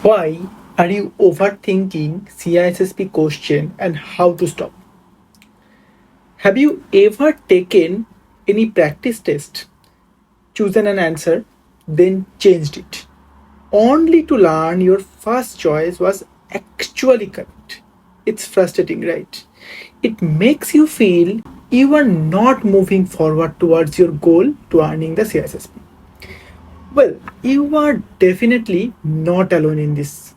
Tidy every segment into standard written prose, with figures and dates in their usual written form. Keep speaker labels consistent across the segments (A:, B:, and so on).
A: Why are you overthinking CISSP question and how to stop? Have you ever taken any practice test, chosen an answer, then changed it, only to learn your first choice was actually correct? It's frustrating, right? It makes you feel you are not moving forward towards your goal to earning the CISSP. Well, you are definitely not alone in this.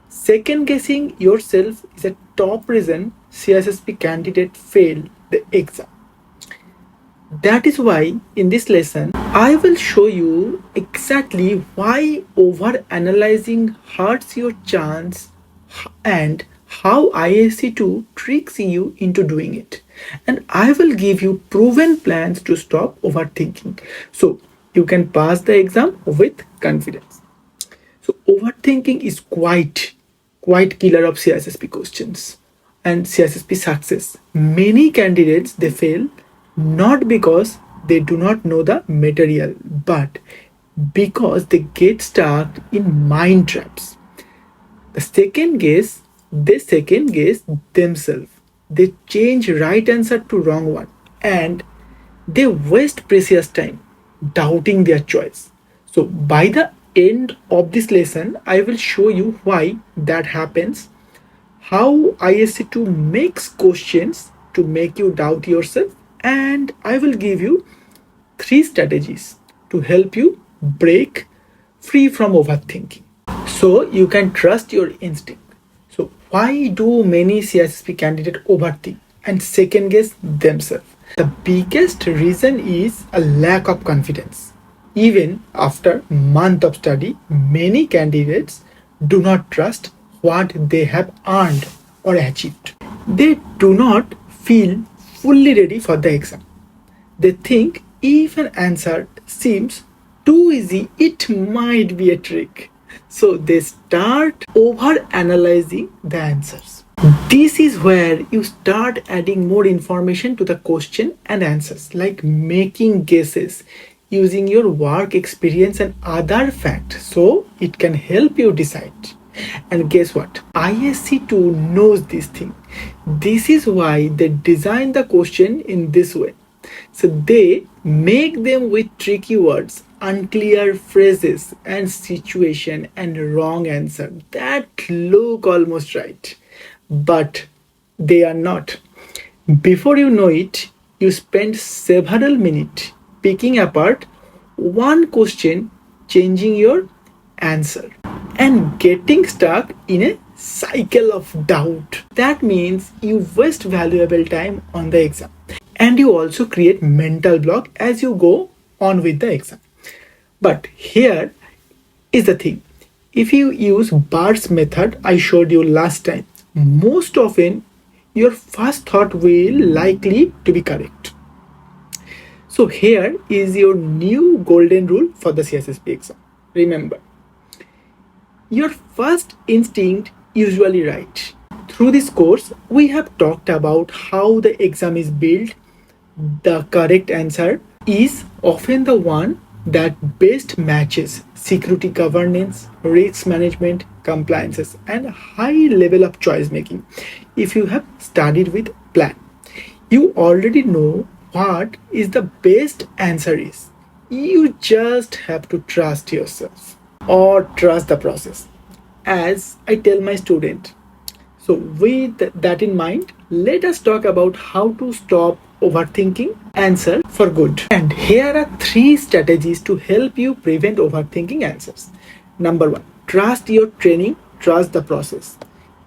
A: Second guessing yourself is a top reason CISSP candidate fail the exam. That is why in this lesson I will show you exactly why over analyzing hurts your chance and how ISC2 tricks you into doing it. And I will give you proven plans to stop overthinking so you can pass the exam with confidence. So overthinking is quite killer of CISSP questions and CISSP success. Many candidates they fail not because they do not know the material, but because they get stuck in mind traps. They second guess themselves. They change right answer to wrong one and they waste precious time doubting their choice. So by the end of this lesson, I will show you why that happens, how ISC2 makes questions to make you doubt yourself, and I will give you 3 strategies to help you break free from overthinking so you can trust your instinct. So why do many CISSP candidates overthink and second guess themselves? The biggest reason is a lack of confidence. Even after month of study, many candidates do not trust what they have earned or achieved. They do not feel fully ready for the exam. They think if an answer seems too easy, it might be a trick. So they start over analyzing the answers. This is where you start adding more information to the question and answers, like making guesses using your work experience and other facts so it can help you decide. And guess what? ISC2 knows this thing. This is why they design the question in this way. So they make them with tricky words, unclear phrases, and situation and wrong answer that look almost right, but they are not. Before you know it, you spend several minutes picking apart one question, changing your answer, and getting stuck in a cycle of doubt. That means you waste valuable time on the exam and you also create mental block as you go on with the exam. But here is the thing. If you use Bart's method I showed you last time, most often your first thought will likely to be correct. So here is your new golden rule for the CISSP exam. Remember, your first instinct usually right. Through this course, we have talked about how the exam is built. The correct answer is often the one that best matches security governance, risk management, compliances, and high level of choice making. If you have studied with plan, you already know what is the best answer is. You just have to trust yourself or trust the process, as I tell my student. So with that in mind, let us talk about how to stop overthinking answer for good. And here are 3 strategies to help you prevent overthinking answers. Number 1, trust your training, trust the process.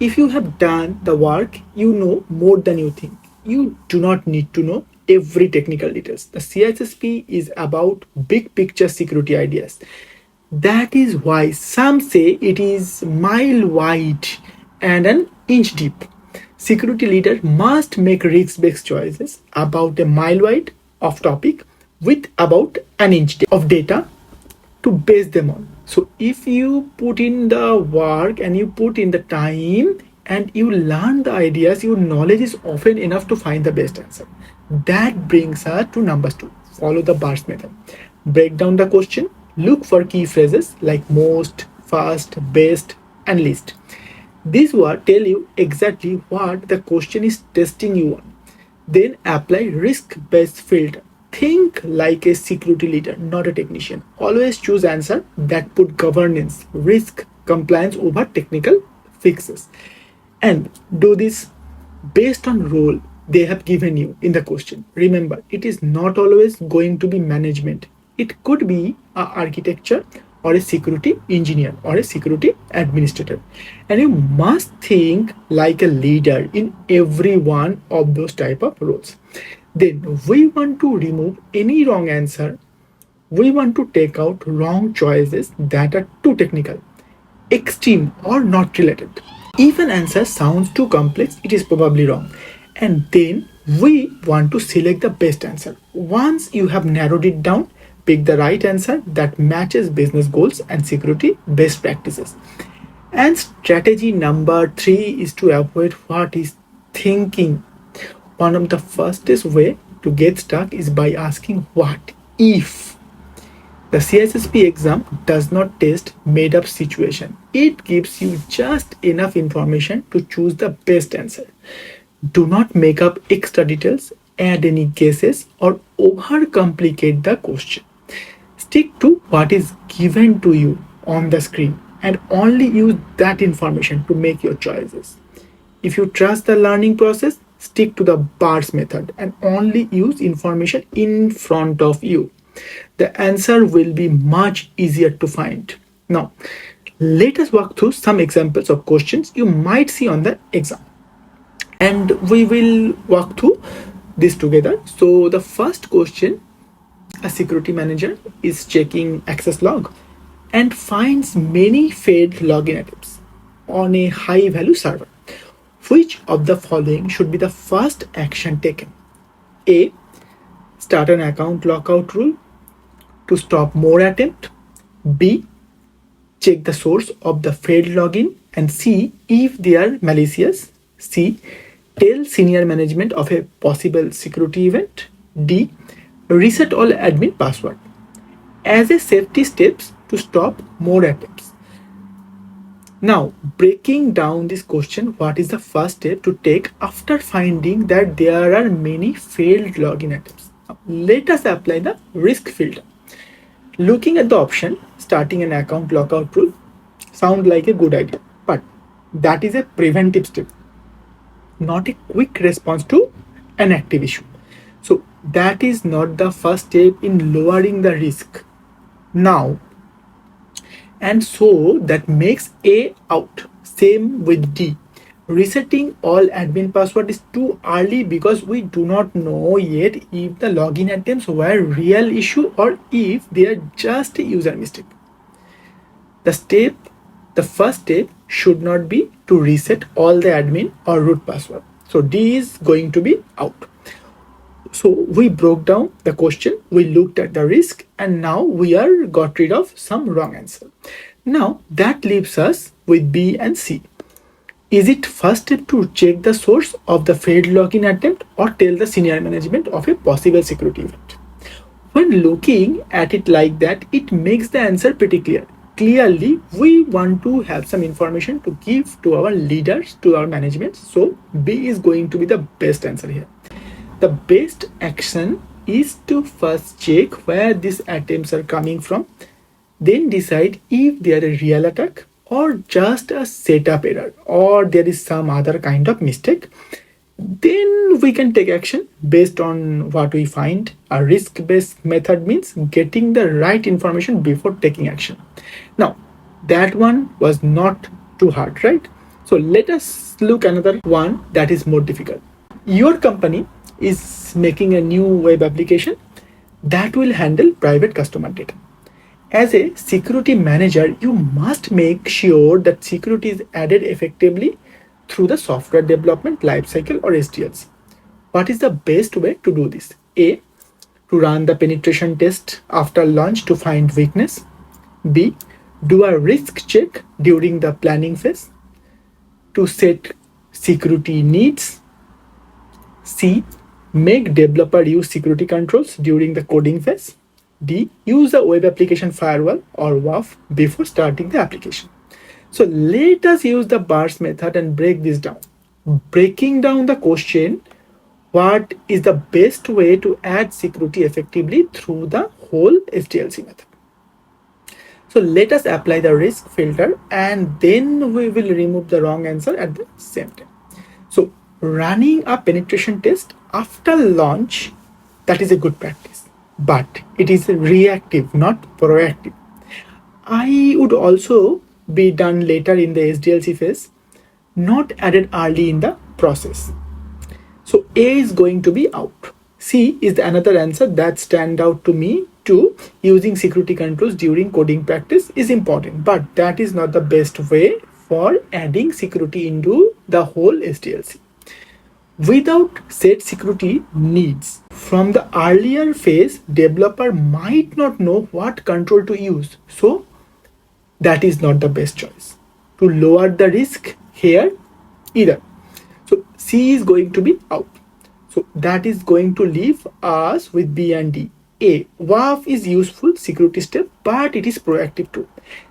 A: If you have done the work, you know more than you think. You do not need to know every technical details. The CISSP is about big picture security ideas. That is why some say it is mile wide and an inch deep. Security leader must make risk-based choices about a mile wide of topic with about an inch of data to base them on. So if you put in the work and you put in the time and you learn the ideas, your knowledge is often enough to find the best answer. That brings us to number 2. Follow the Bart's method. Break down the question. Look for key phrases like most, fast, best, and least. These words tell you exactly what the question is testing you on. Then apply risk-based filter. Think like a security leader, not a technician. Always choose answer that put governance, risk, compliance over technical fixes. And do this based on role they have given you in the question. Remember, it is not always going to be management. It could be a architecture or a security engineer or a security administrator. And you must think like a leader in every one of those type of roles. Then we want to remove any wrong answer. We want to take out wrong choices that are too technical, extreme, or not related. If an answer sounds too complex, it is probably wrong. And then we want to select the best answer. Once you have narrowed it down, pick the right answer that matches business goals and security best practices. And strategy number 3 is to avoid what is thinking. One of the fastest way to get stuck is by asking what if. The CISSP exam does not test made up situation. It gives you just enough information to choose the best answer. Do not make up extra details, add any guesses, or overcomplicate the question. Stick to what is given to you on the screen and only use that information to make your choices. If you trust the learning process, stick to the bars method and only use information in front of you. The answer will be much easier to find. Now, let us walk through some examples of questions you might see on the exam. And we will walk through this together. So the first question, a security manager is checking access log and finds many failed login attempts on a high value server. Which of the following should be the first action taken? A. Start an account lockout rule to stop more attempts. B. Check the source of the failed login and see if they are malicious. C. Tell senior management of a possible security event. D. Reset all admin password as a safety steps to stop more attempts. Now, breaking down this question, what is the first step to take after finding that there are many failed login attempts? Now, let us apply the risk filter. Looking at the option, starting an account lockout rule sounds like a good idea, but that is a preventive step, not a quick response to an active issue. So that is not the first step in lowering the risk. Now, and so that makes A out. Same with D. Resetting all admin password is too early because we do not know yet if the login attempts were real issue or if they are just a user mistake. The first step should not be to reset all the admin or root password. So D is going to be out. So we broke down the question, we looked at the risk, and now we are got rid of some wrong answer. Now that leaves us with B and C. Is it first step to check the source of the failed login attempt or tell the senior management of a possible security event? When looking at it like that, it makes the answer pretty clear. Clearly, we want to have some information to give to our leaders, to our management. So B is going to be the best answer here. The best action is to first check where these attempts are coming from, then decide if they are a real attack or just a setup error or there is some other kind of mistake. Then we can take action based on what we find. A risk-based method means getting the right information before taking action. Now, that one was not too hard, right? So let us look another one that is more difficult. Your company is making a new web application that will handle private customer data. As a security manager, you must make sure that security is added effectively through the software development lifecycle or SDLC. What is the best way to do this? A. To run the penetration test after launch to find weakness. B. Do a risk check during the planning phase to set security needs. C. Make developer use security controls during the coding phase. D. Use the web application firewall or WAF before starting the application. So let us use the bars method and break this down. Breaking down the question, what is the best way to add security effectively through the whole SDLC method? So let us apply the risk filter and then we will remove the wrong answer at the same time. So running a penetration test after launch, that is a good practice, but it is reactive, not proactive. I would also be done later in the SDLC phase, not added early in the process. So A is going to be out. C is the another answer that stand out to me too. Using security controls during coding practice is important, but that is not the best way for adding security into the whole SDLC. Without set security needs from the earlier phase, developer might not know what control to use. So that is not the best choice to lower the risk here either. So C is going to be out. So that is going to leave us with B and D. A. WAF is useful security step, but it is proactive too.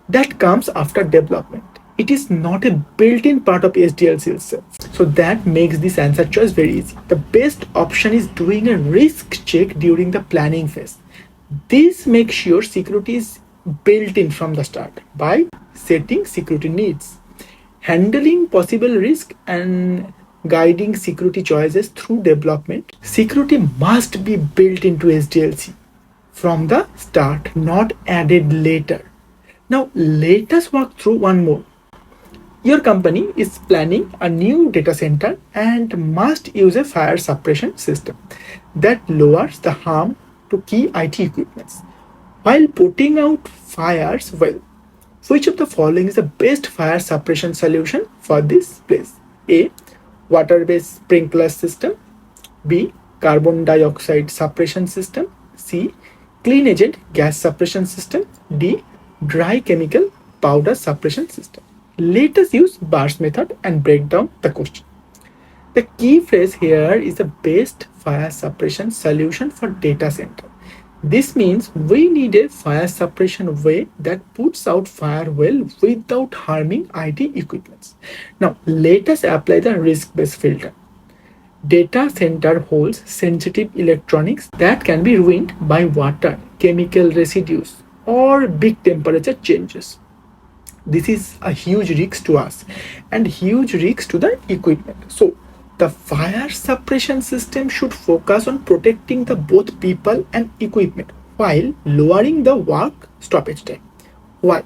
A: That comes after development. It is not a built-in part of SDLC itself. So that makes this answer choice very easy. The best option is doing a risk check during the planning phase. This makes sure security is built in from the start by setting security needs, handling possible risk and guiding security choices through development. Security must be built into SDLC from the start, not added later. Now let us walk through one more. Your company is planning a new data center and must use a fire suppression system that lowers the harm to key IT equipments while putting out fires well. Which of the following is the best fire suppression solution for this place? A. Water-based sprinkler system. B. Carbon dioxide suppression system. C. Clean agent gas suppression system. D. Dry chemical powder suppression system. Let us use bars method and break down the question. The key phrase here is the best fire suppression solution for data center. This means we need a fire suppression way that puts out fire well without harming IT equipments. Now let us apply the risk-based filter. Data center holds sensitive electronics that can be ruined by water, chemical residues, or big temperature changes. This is a huge risk to us and huge risk to the equipment. So the fire suppression system should focus on protecting the both people and equipment while lowering the work stoppage time. Why?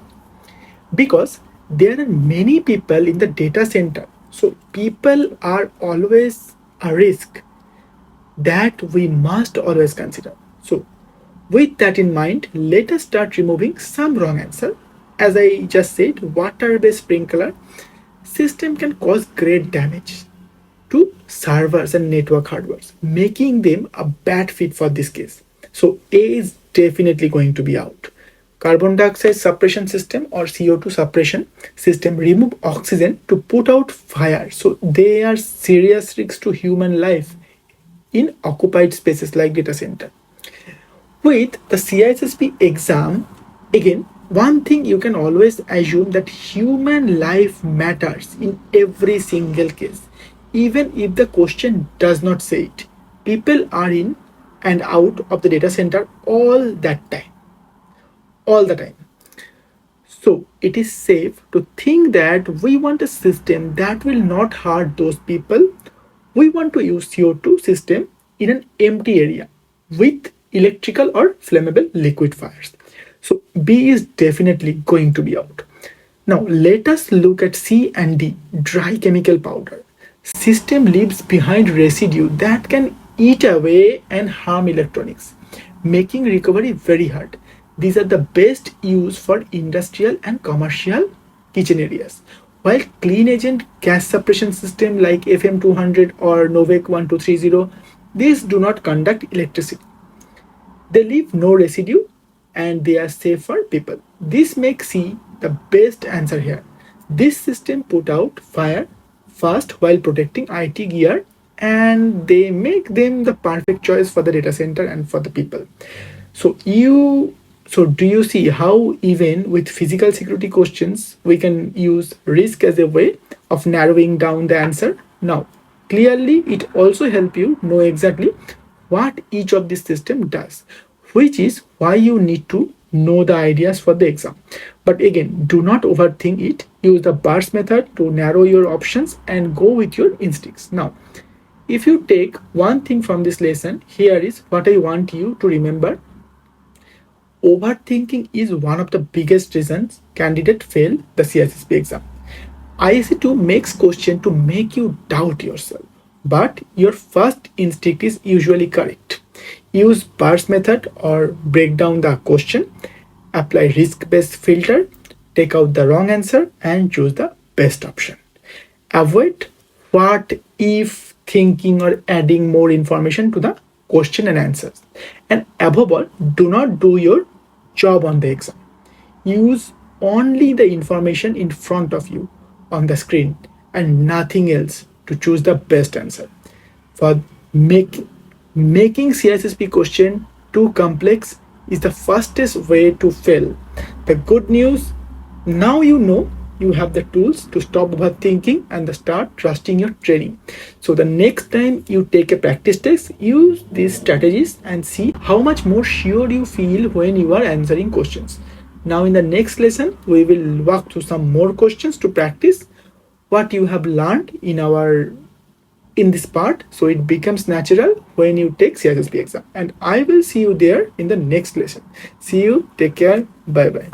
A: Because there are many people in the data center. So people are always a risk that we must always consider. So with that in mind, let us start removing some wrong answer. As I just said, water-based sprinkler system can cause great damage to servers and network hardware, making them a bad fit for this case. So A is definitely going to be out. Carbon dioxide suppression system or CO2 suppression system remove oxygen to put out fire. So they are serious risks to human life in occupied spaces like data center. With the CISSP exam, again, one thing you can always assume that human life matters in every single case. Even if the question does not say it, people are in and out of the data center all the time. So it is safe to think that we want a system that will not hurt those people. We want to use CO2 system in an empty area with electrical or flammable liquid fires. So B is definitely going to be out. Now let us look at C and D, dry chemical powder. System leaves behind residue that can eat away and harm electronics, making recovery very hard. These are the best use for industrial and commercial kitchen areas. While clean agent gas suppression system like FM200 or Novec 1230, these do not conduct electricity. They leave no residue and they are safe for people. This makes C the best answer here. This system put out fire fast while protecting IT gear and they make them the perfect choice for the data center and for the people. So do you see how even with physical security questions we can use risk as a way of narrowing down the answer? Now, clearly it also help you know exactly what each of this system does, which is why you need to know the ideas for the exam. But again, do not overthink it. Use the burst method to narrow your options and go with your instincts. Now, if you take one thing from this lesson, here is what I want you to remember. Overthinking is one of the biggest reasons candidates fail the CISSP exam. ISC2 makes question to make you doubt yourself, but your first instinct is usually correct. Use burst method or break down the question, apply risk-based filter, take out the wrong answer and choose the best option. Avoid what if thinking or adding more information to the question and answers. And above all, do not do your job on the exam. Use only the information in front of you on the screen and nothing else to choose the best answer. For making CISSP question too complex is the fastest way to fail. The good news, now you know you have the tools to stop overthinking and start trusting your training. So the next time you take a practice test, use these strategies and see how much more sure you feel when you are answering questions. Now in the next lesson, we will walk through some more questions to practice what you have learned in this part, so it becomes natural when you take CISSP exam. And I will see you there in the next lesson. See you, take care, bye bye.